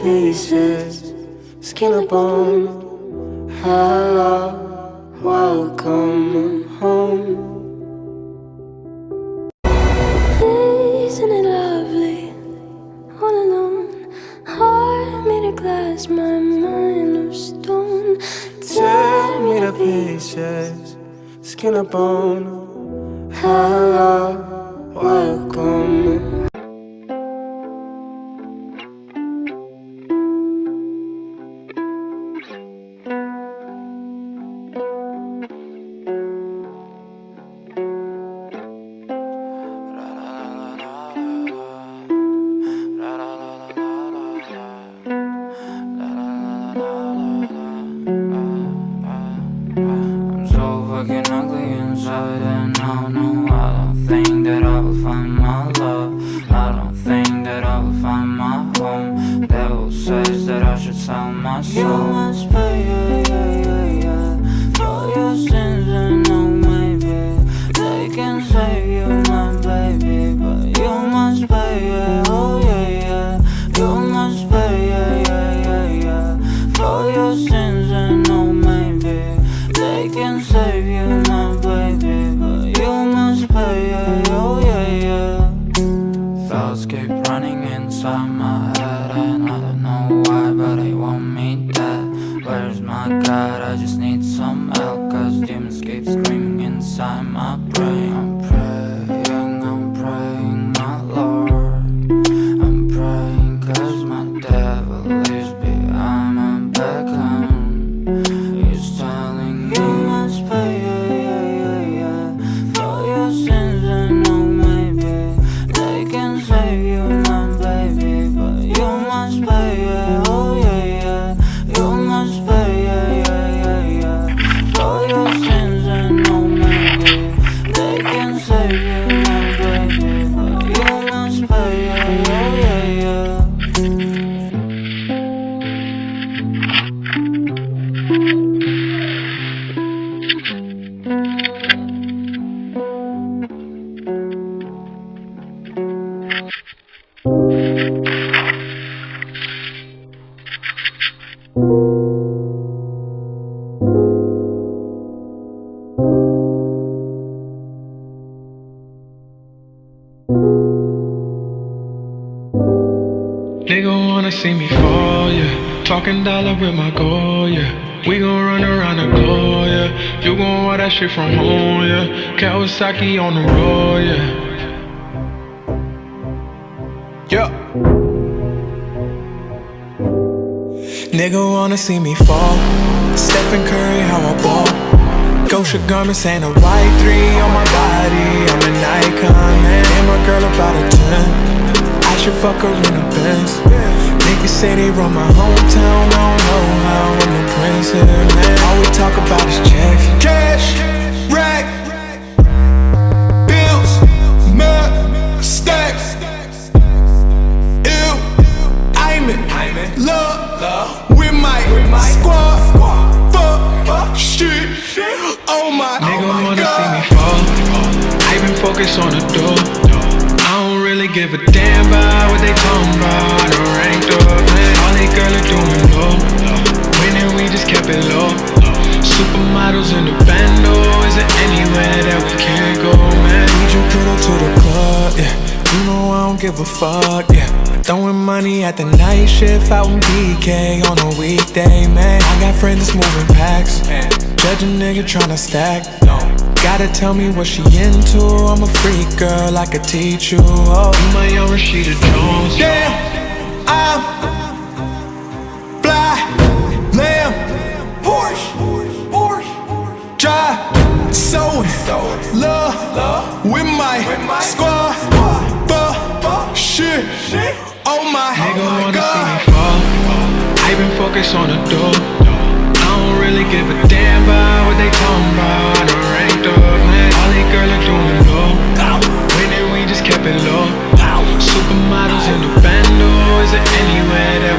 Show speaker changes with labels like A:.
A: pieces, skin and bone. Hello, welcome home. Isn't it lovely, all alone? Heart made of glass, my mind of stone. Tear me to pieces, skin and bone. Hello, welcome.
B: I'm so fucking ugly inside, and I don't know. I don't think that I will find my love. I don't think that I will find my home. Devil says that I should sell my soul. You must pay, for your sins, and no, maybe they can save you, my baby, but you must pay, oh yeah. You must pay, for your sins, and no, maybe they can save you, my baby, but you must pay, oh yeah. Thoughts keep running inside my head, and I don't know why, but they want me dead. Where's my God? I just need some help, cause demons keep screaming inside my brain. I'm praying, my Lord. I'm praying cause my devil is behind my back home. He's telling me you must pay, for your sins, and no, maybe they can save you, my baby, but you must pay, oh yeah. You must pay, for your sins, and no, maybe they can save you, my baby, but you must pay, oh yeah.
C: Nigga wanna see me fall, yeah. Talking dollar with my goal, yeah. We gon' run around the globe, yeah. You gon' want that shit from home, yeah. Kawasaki on the road, yeah. Yeah. Nigga wanna see me fall. Stephen Curry, how I ball. Gosha garments and a white 3 on my body. I'm an icon, man. And my girl about a 10. I should fuck her in a Benz. Niggas say they run my hometown. I don't know how I'm the prince here, man. All we talk about is checks. Cash, rack, bills, mud, stacks. Ew, I'm in love with my squad. Fuck, shit, oh my God. Nigga wanna see me fall. I been focused on the door. I don't really give a damn about what they talking about. I done ranked up, man. All they girls are doing low. Winning, we just kept it low. Supermodels in the bando. Is there anywhere that we can't go, man? Need your girl to the club, yeah. You know I don't give a fuck, yeah. Throwing money at the night shift out in BK on a weekday, man. I got friends that's moving packs. Judge a nigga tryna stack. Gotta tell me what she into. I'm a freak girl, I could teach you. Oh, you my young Rashida Jones. Damn, I'm fly, lamb, Porsche, drive, sewing, love with my squad. Fuck, shit, oh my God. Nigga wanna see me fall. I been focused on the door. I don't really give a damn about what they talking about. I done ranked up, man. All these girls are doing low. Winning, we just kept it low. Supermodels in the bando. Is there anywhere that